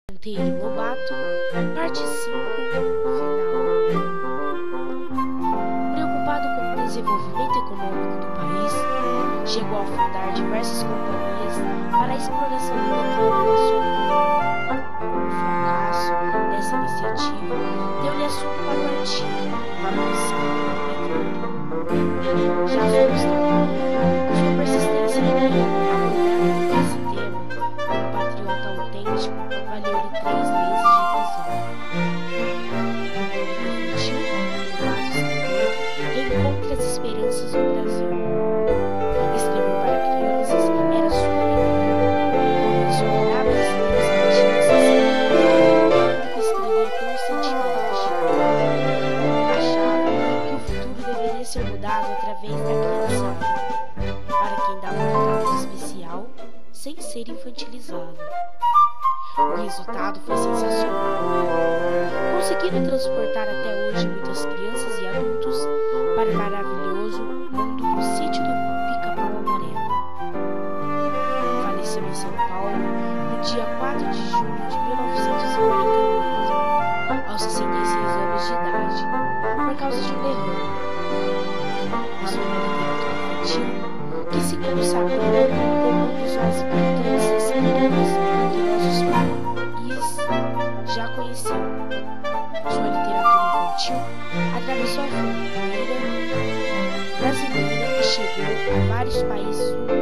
Monteiro Lobato, parte 5, final. Preocupado com o desenvolvimento econômico do país, chegou a fundar diversas companhias para a exploração do petróleo nacional. O fracasso dessa iniciativa deu-lhe assunto para partir para o escândalo do petróleo. Já Gustavo, sua persistência em abordar esse tema, um patriota autêntico, valeu-lhe 3 meses de prisão. Em 2021, o escritor reencontra as esperanças no Brasil. Escrever para crianças era sua alegria. Mencionava as ideias antigas e escrevia constantemente. Achava que o futuro deveria ser mudado através da criançada, para quem dava um tratamento especial sem ser infantilizado. O resultado foi sensacional, conseguindo transportar até hoje muitas crianças e adultos para o maravilhoso mundo do sítio do Pica-Pau Amarelo. Faleceu em São Paulo no dia 4 de julho de 1948, aos 66 anos de idade, por causa de um derrame. Mas foi na literatura infantil que se consagrou como um dos mais importantes escritores que nossos pais já conheciam. Sua literatura infantil atravessou a fronteira brasileira e chegou a vários países do mundo.